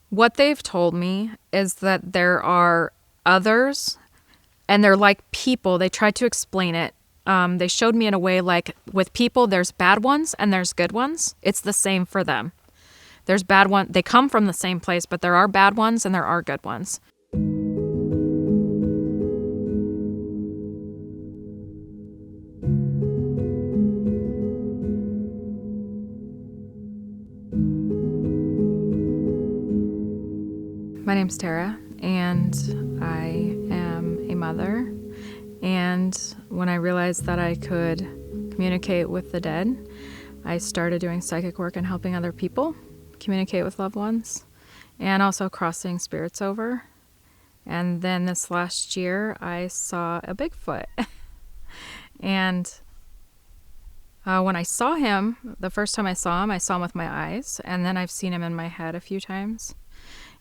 What they've told me is that there are others, and they're like people. They tried to explain it. They showed me in a way like with people, there's bad ones and there's good ones. It's the same for them. There's bad ones. They come from the same place, but there are bad ones and there are good ones. My name's Tara, and I am a mother. And when I realized that I could communicate with the dead, I started doing psychic work and helping other people communicate with loved ones, and also crossing spirits over. And then this last year, I saw a Bigfoot. And when I saw him, the first time I saw him with my eyes, and then I've seen him in my head a few times.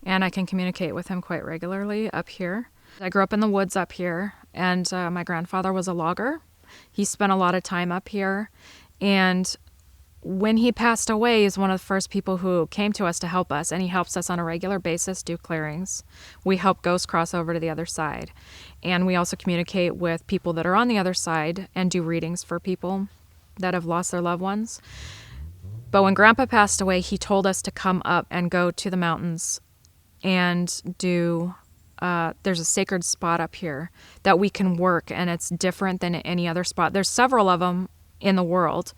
And I can communicate with him quite regularly up here. I grew up in the woods up here, and my grandfather was a logger. He spent a lot of time up here, and when he passed away, he's one of the first people who came to us to help us, and he helps us on a regular basis do clearings. We help ghosts cross over to the other side, and we also communicate with people that are on the other side and do readings for people that have lost their loved ones. But when Grandpa passed away, he told us to come up and go to the mountains and do, there's a sacred spot up here that we can work, and it's different than any other spot. There's several of them in the world,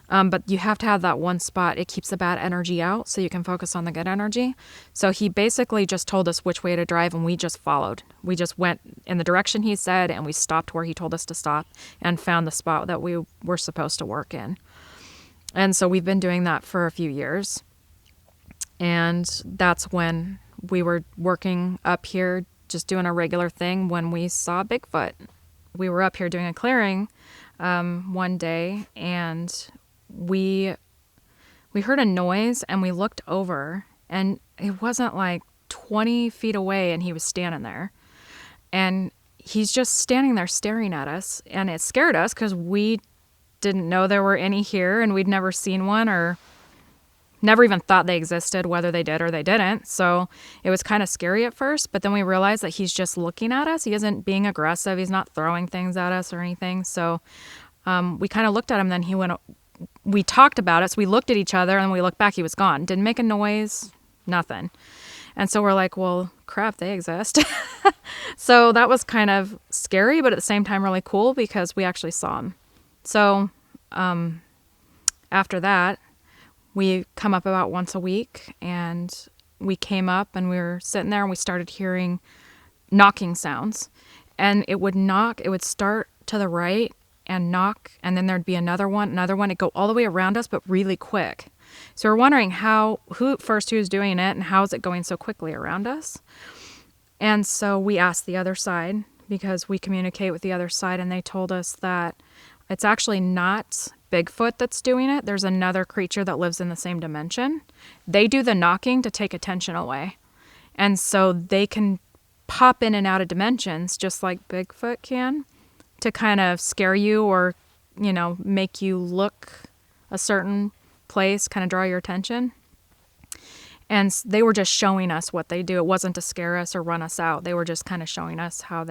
but you have to have that one spot. It keeps the bad energy out so you can focus on the good energy. So he basically just told us which way to drive, and we just followed. We just went in the direction he said, and we stopped where he told us to stop and found the spot that we were supposed to work in. And so we've been doing that for a few years. And that's when we were working up here, just doing a regular thing, when we saw Bigfoot. We were up here doing a clearing one day, and we heard a noise, and we looked over, and it wasn't like 20 feet away, and he was standing there. And he's just standing there staring at us, and it scared us because we didn't know there were any here, and we'd never seen one or never even thought they existed, whether they did or they didn't. So it was kind of scary at first, but then we realized that he's just looking at us. He isn't being aggressive. He's not throwing things at us or anything. So we kind of looked at him. Then we talked about it. So we looked at each other, and we looked back. He was gone. Didn't make a noise, nothing. And so we're like, well, crap, they exist. So that was kind of scary, but at the same time really cool because we actually saw him. So after that, we come up about once a week, and we came up and we were sitting there, and we started hearing knocking sounds, and it would knock. It would start to the right and knock, and then there'd be another one. It'd go all the way around us, but really quick. So we're wondering who's doing it, and how is it going so quickly around us? And so we asked the other side, because we communicate with the other side, and they told us that it's actually not Bigfoot that's doing it. There's another creature that lives in the same dimension. They do the knocking to take attention away. And so they can pop in and out of dimensions just like Bigfoot can, to kind of scare you or, make you look a certain place, kind of draw your attention. And they were just showing us what they do. It wasn't to scare us or run us out. They were just kind of showing us how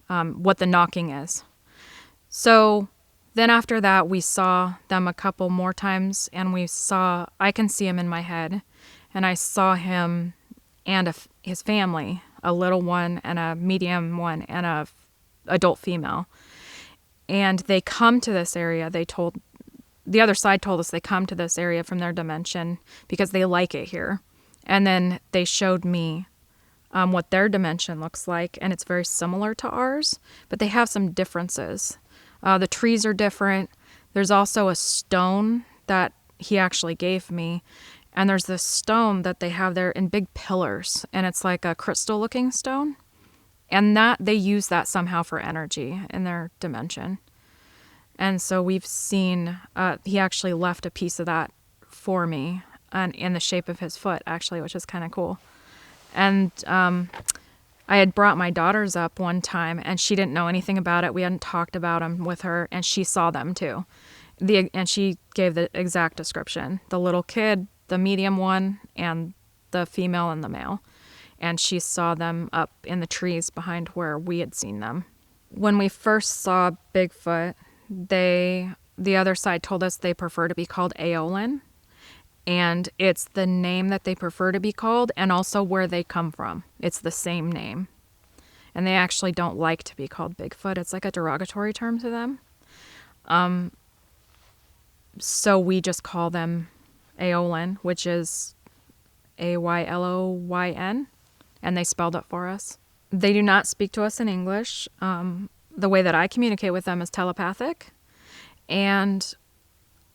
what the knocking is. So then after that, we saw them a couple more times, and I can see him in my head, and I saw him and his family, a little one and a medium one and a adult female. And they come to this area. The other side told us they come to this area from their dimension because they like it here. And then they showed me what their dimension looks like, and it's very similar to ours, but they have some differences. The trees are different. There's also a stone that he actually gave me. And there's this stone that they have there in big pillars. And it's like a crystal looking stone. And that they use that somehow for energy in their dimension. And so we've seen, he actually left a piece of that for me, and in the shape of his foot, actually, which is kind of cool. And I had brought my daughters up one time, and she didn't know anything about it. We hadn't talked about them with her, and she saw them too. And she gave the exact description. The little kid, the medium one, and the female and the male. And she saw them up in the trees behind where we had seen them. When we first saw Bigfoot, the other side told us they prefer to be called Aeolin. And it's the name that they prefer to be called and also where they come from. It's the same name. And they actually don't like to be called Bigfoot. It's like a derogatory term to them. So we just call them Aeolin, which is Aylyn, and they spelled it for us. They do not speak to us in English. The way that I communicate with them is telepathic, and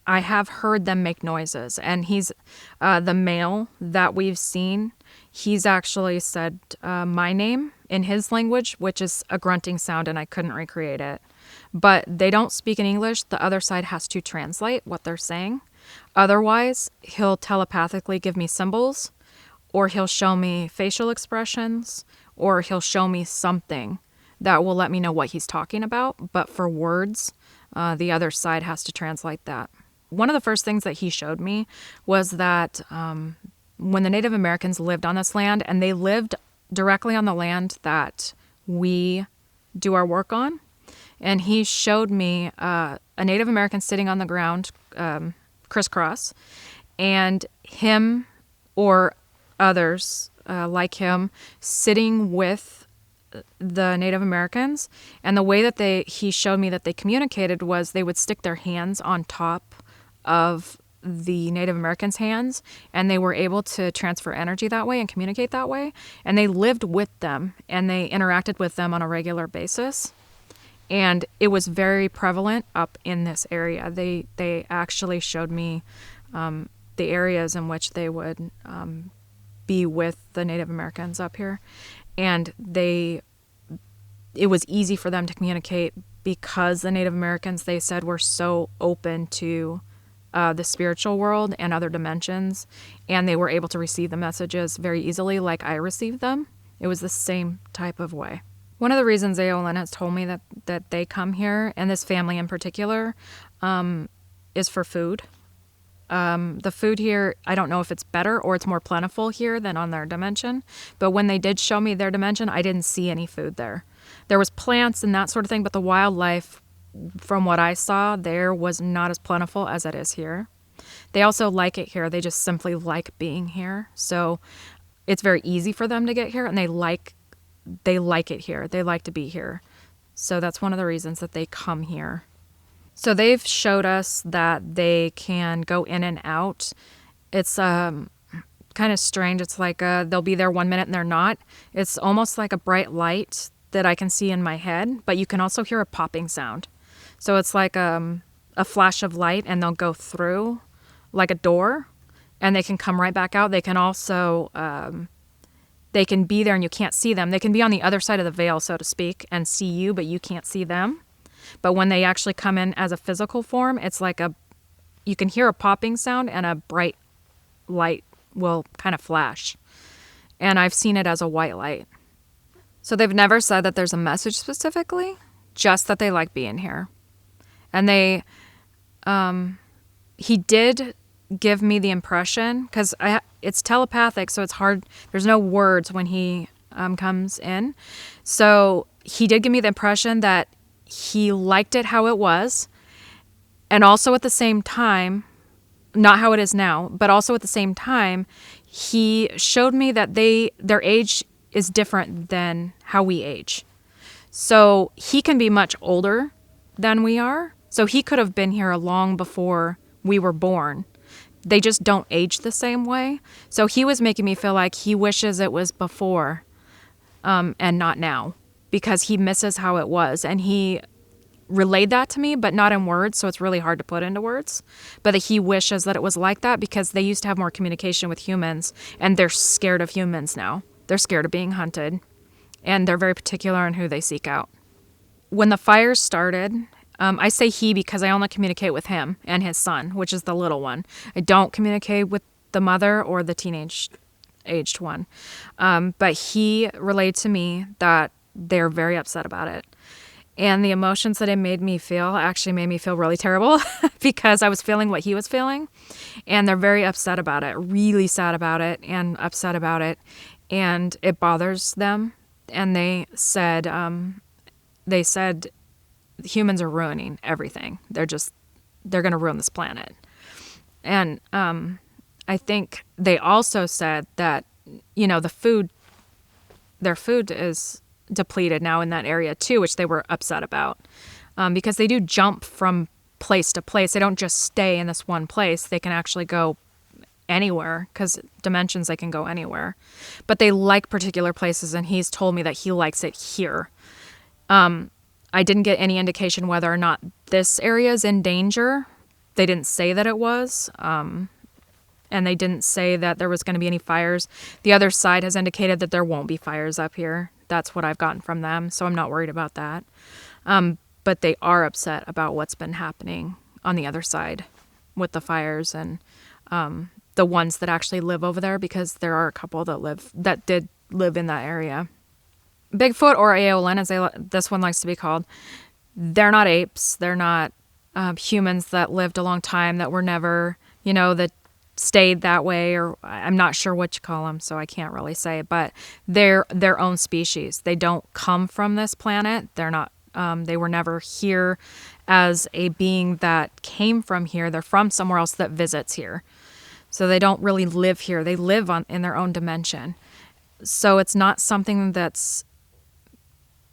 I have heard them make noises. And he's the male that we've seen. He's actually said my name in his language, which is a grunting sound, and I couldn't recreate it. But they don't speak in English. The other side has to translate what they're saying. Otherwise, he'll telepathically give me symbols, or he'll show me facial expressions, or he'll show me something that will let me know what he's talking about. But for words, the other side has to translate that. One of the first things that he showed me was that when the Native Americans lived on this land, and they lived directly on the land that we do our work on, and he showed me a Native American sitting on the ground, crisscross, and him or others like him sitting with the Native Americans. And the way that he showed me that they communicated was they would stick their hands on top of the Native Americans' hands, and they were able to transfer energy that way and communicate that way. And they lived with them, and they interacted with them on a regular basis. And it was very prevalent up in this area. They actually showed me the areas in which they would be with the Native Americans up here. And it was easy for them to communicate because the Native Americans, they said, were so open to the spiritual world and other dimensions. And they were able to receive the messages very easily like I received them. It was the same type of way. One of the reasons Aeolin has told me that they come here, and this family in particular, is for food. The food here, I don't know if it's better or it's more plentiful here than on their dimension. But when they did show me their dimension, I didn't see any food there. There was plants and that sort of thing, but the wildlife, from what I saw, there was not as plentiful as it is here. They also like it here. They just simply like being here. So it's very easy for them to get here, and they like it here. They like to be here. So that's one of the reasons that they come here. So they've showed us that they can go in and out. It's kind of strange. It's like they'll be there 1 minute and they're not. It's almost like a bright light that I can see in my head, but you can also hear a popping sound. So it's like a flash of light, and they'll go through like a door, and they can come right back out. They can also they can be there and you can't see them. They can be on the other side of the veil, so to speak, and see you, but you can't see them. But when they actually come in as a physical form, it's like you can hear a popping sound, and a bright light will kind of flash. And I've seen it as a white light. So they've never said that there's a message specifically, just that they like being here. And he did give me the impression, because it's telepathic, so it's hard. There's no words when he comes in. So he did give me the impression that he liked it how it was, and also at the same time, not how it is now, but also at the same time, he showed me that their age is different than how we age. So he can be much older than we are. So he could have been here long before we were born. They just don't age the same way. So he was making me feel like he wishes it was before and not now, because he misses how it was. And he relayed that to me, but not in words, so it's really hard to put into words. But that he wishes that it was like that, because they used to have more communication with humans, and they're scared of humans now. They're scared of being hunted, and they're very particular on who they seek out. When the fires started, I say he because I only communicate with him and his son, which is the little one. I don't communicate with the mother or the teenage-aged one. But he relayed to me that they're very upset about it. And the emotions that it made me feel actually made me feel really terrible because I was feeling what he was feeling. And they're very upset about it, really sad about it and upset about it. And it bothers them. And they said humans are ruining everything. They're going to ruin this planet. And I think they also said that, their food is depleted now in that area too, which they were upset about, because they do jump from place to place. They don't just stay in this one place. They can actually go anywhere, because dimensions, they can go anywhere, but they like particular places. And he's told me that he likes it here. I didn't get any indication whether or not this area is in danger. They didn't say that it was. And they didn't say that there was going to be any fires. The other side has indicated that there won't be fires up here. That's what I've gotten from them, so I'm not worried about that. But they are upset about what's been happening on the other side with the fires and the ones that actually live over there, because there are a couple that did live in that area. Bigfoot, or Aeolin, as this one likes to be called, they're not apes. They're not humans that lived a long time, that were never, that stayed that way, or I'm not sure what you call them, so I can't really say, but they're their own species. They don't come from this planet. They're not, they were never here as a being that came from here. They're from somewhere else that visits here. So they don't really live here. They live in their own dimension. So it's not something that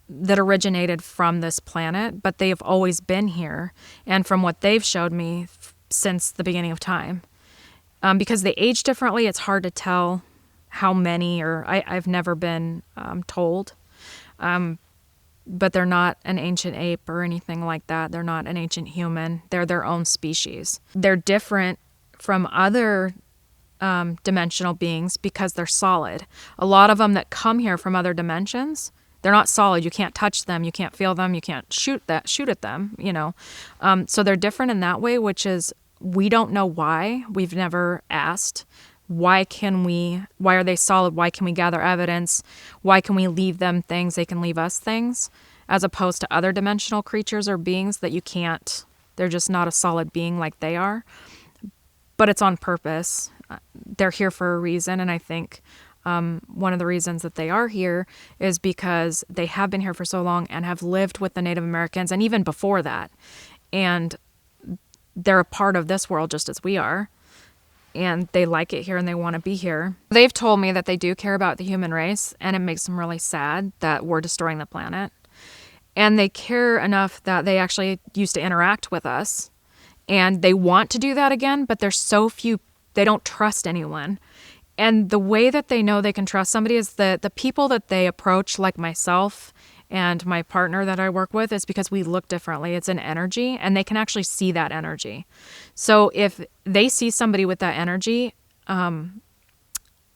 originated from this planet, but they've always been here. And from what they've showed me since the beginning of time, because they age differently, it's hard to tell how many, or I've never been told. But they're not an ancient ape or anything like that. They're not an ancient human. They're their own species. They're different from other dimensional beings because they're solid. A lot of them that come here from other dimensions, they're not solid. You can't touch them. You can't feel them. You can't shoot at them, So they're different in that way, which is, we don't know why. We've never asked. Why are they solid? Why can we gather evidence? Why can we leave them things? They can leave us things, as opposed to other dimensional creatures or beings that you can't, they're just not a solid being like they are. But it's on purpose. They're here for a reason. And I think one of the reasons that they are here is because they have been here for so long and have lived with the Native Americans, and even before that. And they're a part of this world just as we are. And they like it here and they want to be here. They've told me that they do care about the human race, and it makes them really sad that we're destroying the planet. And they care enough that they actually used to interact with us. And they want to do that again, but there's so few, they don't trust anyone. And the way that they know they can trust somebody is the people that they approach, like myself and my partner that I work with, is because we look differently. It's an energy, and they can actually see that energy. So if they see somebody with that energy,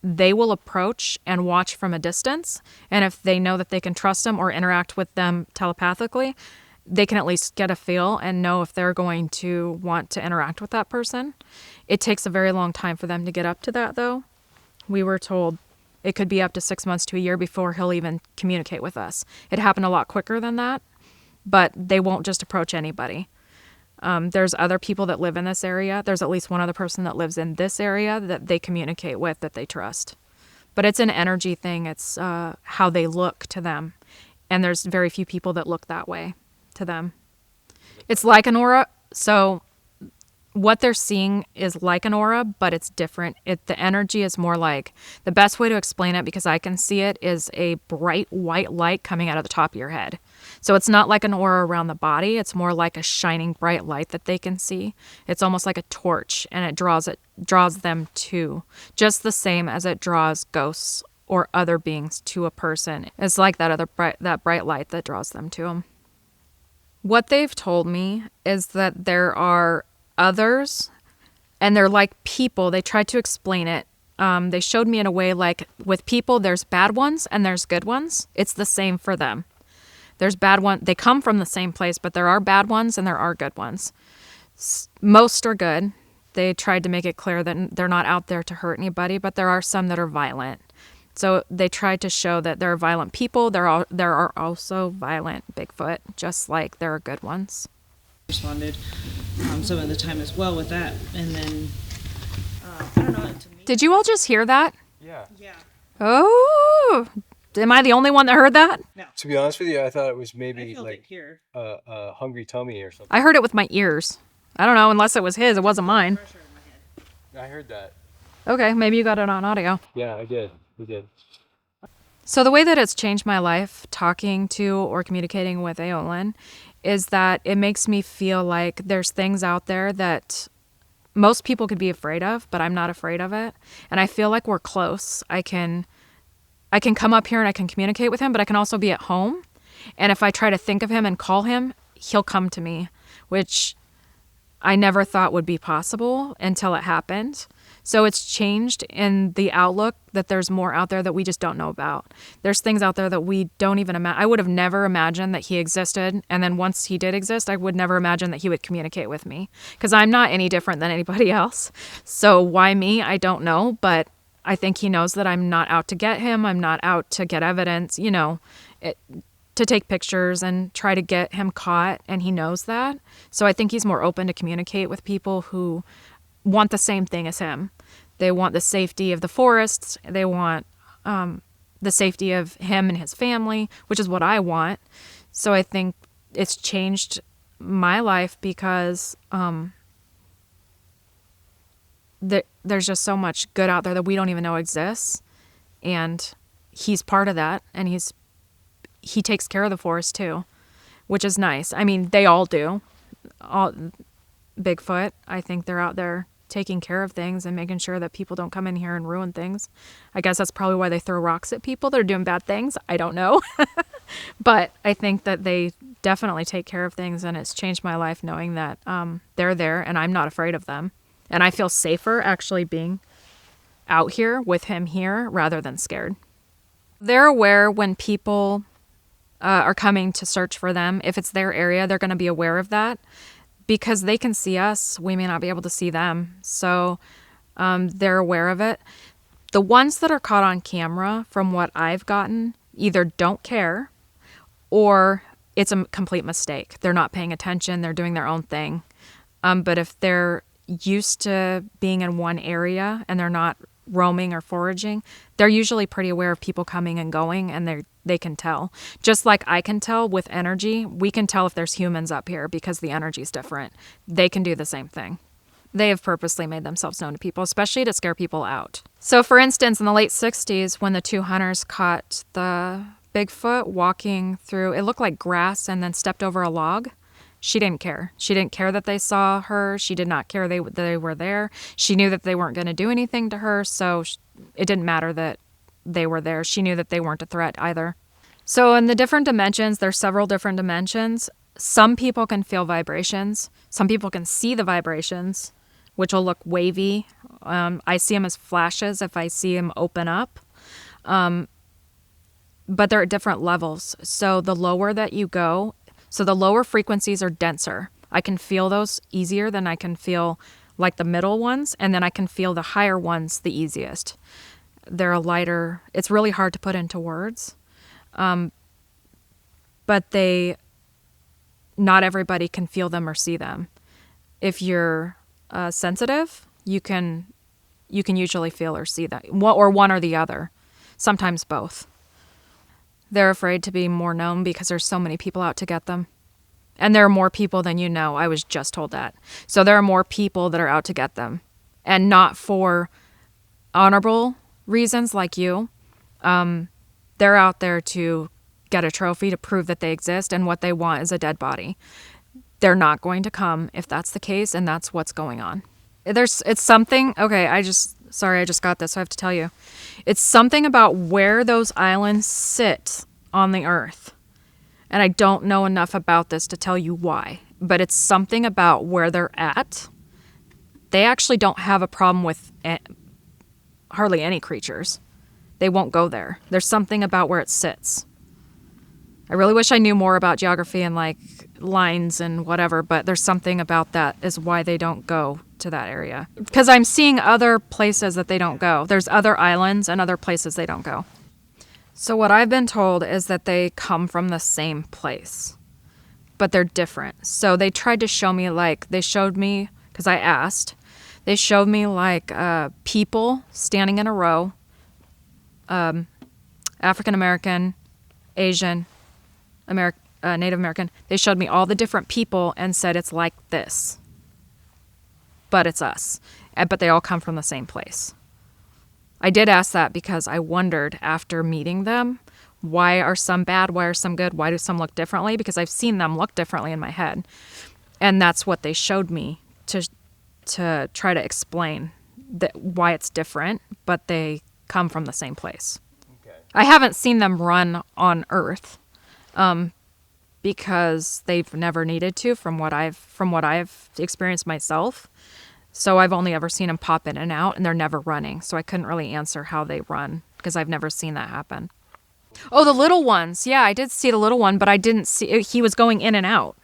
they will approach and watch from a distance. And if they know that they can trust them or interact with them telepathically, they can at least get a feel and know if they're going to want to interact with that person. It takes a very long time for them to get up to that, though. We were told it could be up to 6 months to a year before he'll even communicate with us. It happened a lot quicker than that, but they won't just approach anybody. There's other people that live in this area. There's at least one other person that lives in this area that they communicate with, that they trust. But it's an energy thing. It's how they look to them. And there's very few people that look that way to them. It's like an aura. So what they're seeing is like an aura, but it's different. The energy is more like, the best way to explain it, because I can see it, is a bright white light coming out of the top of your head. So it's not like an aura around the body. It's more like a shining bright light that they can see. It's almost like a torch, and it draws them to, just the same as it draws ghosts or other beings to a person. It's like that bright light that draws them to them. What they've told me is that there are others, and they're like people. They tried to explain it. They showed me in a way, like with people, there's bad ones and there's good ones. It's the same for them. There's bad ones. They come from the same place, but there are bad ones and there are good ones. Most are good. They tried to make it clear that they're not out there to hurt anybody, but there are some that are violent. So they tried to show that there are violent people. There are also violent Bigfoot, just like there are good ones. Responded some of the time as well with that, and then I don't know. To me, Did you all just hear that? Yeah. yeah, Oh, am I the only one that heard that? no. To be honest with you, I thought it was I maybe felt like it here. a hungry tummy or something. I heard it with my ears. I don't know, unless it was his. It wasn't mine. Pressure in my head. I heard that. Okay, maybe you got it on audio. Yeah, I did. We did. So the way that it's changed my life, talking to or communicating with Aolin, is that it makes me feel like there's things out there that most people could be afraid of, but I'm not afraid of it. And I feel like we're close. I can come up here and I can communicate with him, but I can also be at home. And if I try to think of him and call him, he'll come to me, which I never thought would be possible until it happened. So it's changed in the outlook that there's more out there that we just don't know about. There's things out there that we don't even imagine. I would have never imagined that he existed. And then once he did exist, I would never imagine that he would communicate with me, because I'm not any different than anybody else. So why me? I don't know. But I think he knows that I'm not out to get him. I'm not out to get evidence, to take pictures and try to get him caught. And he knows that. So I think he's more open to communicate with people who want the same thing as him. They want the safety of the forests. They want the safety of him and his family, which is what I want. So I think it's changed my life because there's just so much good out there that we don't even know exists. And he's part of that. And he takes care of the forest too, which is nice. I mean, they all do. All Bigfoot, I think they're out there taking care of things and making sure that people don't come in here and ruin things. I guess that's probably why they throw rocks at people that are doing bad things. I don't know. But I think that they definitely take care of things, and it's changed my life knowing that they're there and I'm not afraid of them. And I feel safer actually being out here with him here rather than scared. They're aware when people are coming to search for them. If it's their area, they're going to be aware of that. Because they can see us, we may not be able to see them. So they're aware of it. The ones that are caught on camera, from what I've gotten, either don't care or it's a complete mistake. They're not paying attention. They're doing their own thing. But if they're used to being in one area and they're not roaming or foraging, they're usually pretty aware of people coming and going, and they can tell. Just like I can tell with energy, we can tell if there's humans up here because the energy's different. They can do the same thing. They have purposely made themselves known to people, especially to scare people out. So for instance, in the late 60s, when the two hunters caught the Bigfoot walking through, it looked like grass, and then stepped over a log, she didn't care. She didn't care that they saw her. She did not care they were there. She knew that they weren't going to do anything to her, so it didn't matter that they were there. She knew that they weren't a threat either. So in the different dimensions, there's several different dimensions. Some people can feel vibrations. Some people can see the vibrations, which will look wavy. I see them as flashes if I see them open up. But they're at different levels. So the lower that you go, so the lower frequencies are denser. I can feel those easier than I can feel like the middle ones, and then I can feel the higher ones the easiest. They're a lighter, it's really hard to put into words. But not everybody can feel them or see them. If you're sensitive, you can usually feel or see that, or one or the other, sometimes both. They're afraid to be more known because there's so many people out to get them. And there are more people than you know. I was just told that. So there are more people that are out to get them. And not for honorable reasons like you. They're out there to get a trophy to prove that they exist, and what they want is a dead body. They're not going to come if that's the case, and that's what's going on. It's something, okay, I just got this, so I have to tell you. It's something about where those islands sit on the earth. And I don't know enough about this to tell you why, but it's something about where they're at. They actually don't have a problem with hardly any creatures. They won't go there. There's something about where it sits. I really wish I knew more about geography and like lines and whatever, but there's something about that is why they don't go to that area. Because I'm seeing other places that they don't go. There's other islands and other places they don't go. So what I've been told is that they come from the same place, but they're different. So they tried to show me, like, they showed me, because I asked, they showed me like people standing in a row, African American, Asian, Native American. They showed me all the different people and said it's like this, but it's us. But they all come from the same place. I did ask that because I wondered after meeting them, why are some bad? Why are some good? Why do some look differently? Because I've seen them look differently in my head. And that's what they showed me to try to explain why it's different, but they come from the same place. Okay. I haven't seen them run on Earth because they've never needed to from what I've experienced myself. So I've only ever seen them pop in and out, and they're never running. So I couldn't really answer how they run because I've never seen that happen. Oh, the little ones. Yeah, I did see the little one, but I didn't see, he was going in and out.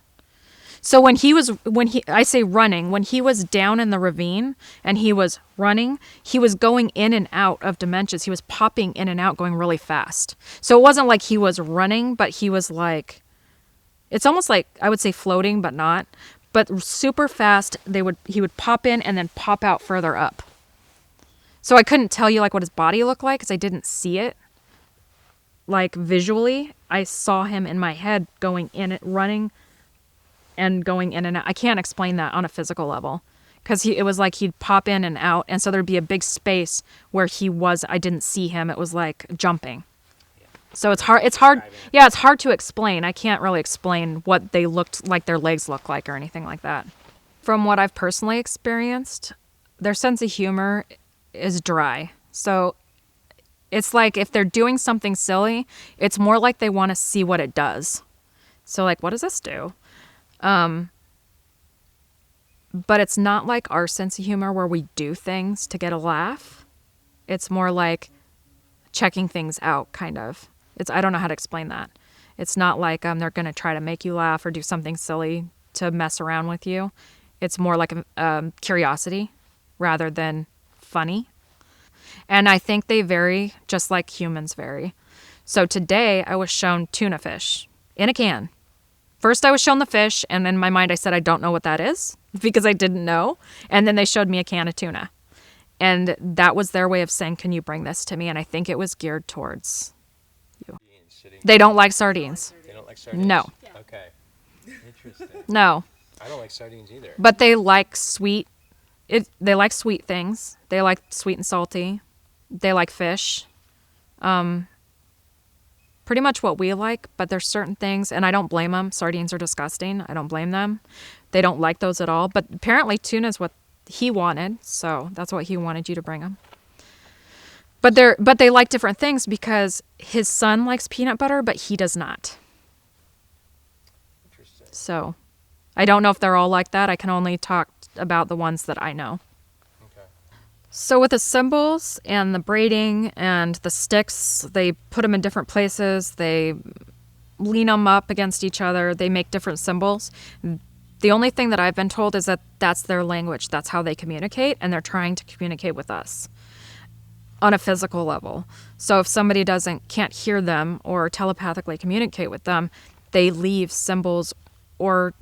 So when he was running, when he was down in the ravine and he was running, he was going in and out of dimensions. He was popping in and out, going really fast. So it wasn't like he was running, but he was like, it's almost like, I would say floating, but not. But super fast, he would pop in and then pop out further up. So I couldn't tell you like what his body looked like because I didn't see it. Like visually, I saw him in my head going in it, running and going in and out. I can't explain that on a physical level because it was like he'd pop in and out. And so there'd be a big space where he was, I didn't see him. It was like jumping. So it's hard. Yeah, it's hard to explain. I can't really explain what they looked like, their legs looked like or anything like that. From what I've personally experienced, their sense of humor is dry. So it's like if they're doing something silly, it's more like they want to see what it does. So like, what does this do? But it's not like our sense of humor where we do things to get a laugh. It's more like checking things out, kind of. I don't know how to explain that. It's not like they're going to try to make you laugh or do something silly to mess around with you. It's more like a curiosity rather than funny. And I think they vary just like humans vary. So today I was shown tuna fish in a can. First I was shown the fish, and in my mind I said I don't know what that is because I didn't know. And then they showed me a can of tuna. And that was their way of saying, can you bring this to me? And I think it was geared towards you. They don't like sardines. They don't like sardines? No. Okay. Interesting. No. I don't like sardines either. But they like sweet. They like sweet things. They like sweet and salty. They like fish. Pretty much what we like, but there's certain things, and I don't blame them. Sardines are disgusting. I don't blame them. They don't like those at all. But apparently tuna is what he wanted, so that's what he wanted you to bring him. But they like different things because his son likes peanut butter, but he does not. Interesting. So I don't know if they're all like that. I can only talk about the ones that I know. Okay. So with the symbols and the braiding and the sticks, they put them in different places. They lean them up against each other. They make different symbols. The only thing that I've been told is that that's their language. That's how they communicate, and they're trying to communicate with us on a physical level. So if somebody can't hear them or telepathically communicate with them, they leave symbols or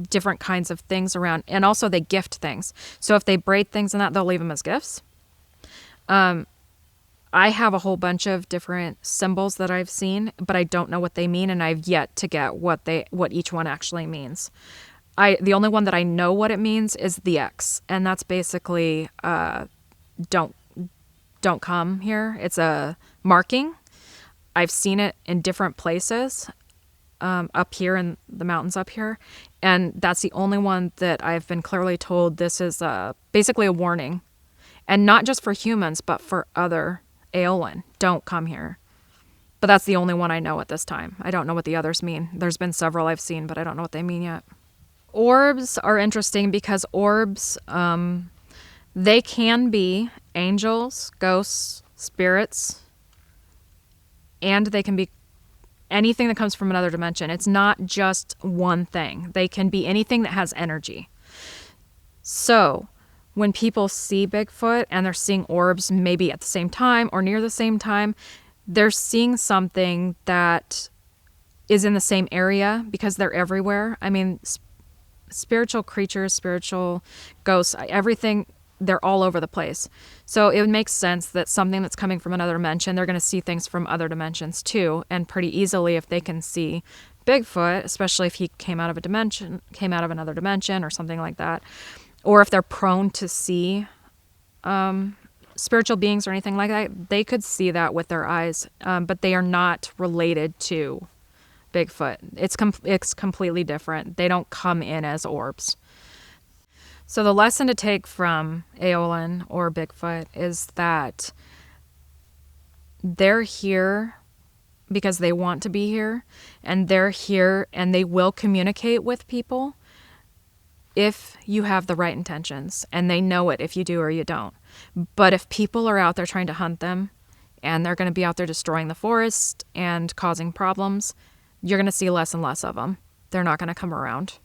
different kinds of things around. And also they gift things. So if they braid things and that, they'll leave them as gifts. I have a whole bunch of different symbols that I've seen, but I don't know what they mean, and I've yet to get what each one actually means. The only one that I know what it means is the X, and that's basically don't come here. It's a marking. I've seen it in different places up here in the mountains up here, and that's the only one that I've been clearly told this is basically a warning, and not just for humans, but for other Aeolin. Don't come here. But that's the only one I know at this time. I don't know what the others mean. There's been several I've seen, but I don't know what they mean yet. Orbs are interesting because orbs, they can be angels, ghosts, spirits, and they can be anything that comes from another dimension. It's not just one thing. They can be anything that has energy. So when people see Bigfoot and they're seeing orbs maybe at the same time or near the same time, they're seeing something that is in the same area because they're everywhere. I mean, spiritual creatures, spiritual ghosts, everything, they're all over the place. So it makes sense that something that's coming from another dimension, they're going to see things from other dimensions too. And pretty easily, if they can see Bigfoot, especially if he came out of another dimension or something like that, or if they're prone to see spiritual beings or anything like that, they could see that with their eyes, but they are not related to Bigfoot. It's completely different. They don't come in as orbs. So the lesson to take from Aolin or Bigfoot is that they're here because they want to be here, and they're here and they will communicate with people if you have the right intentions, and they know it if you do or you don't. But if people are out there trying to hunt them and they're going to be out there destroying the forest and causing problems, you're going to see less and less of them. They're not going to come around.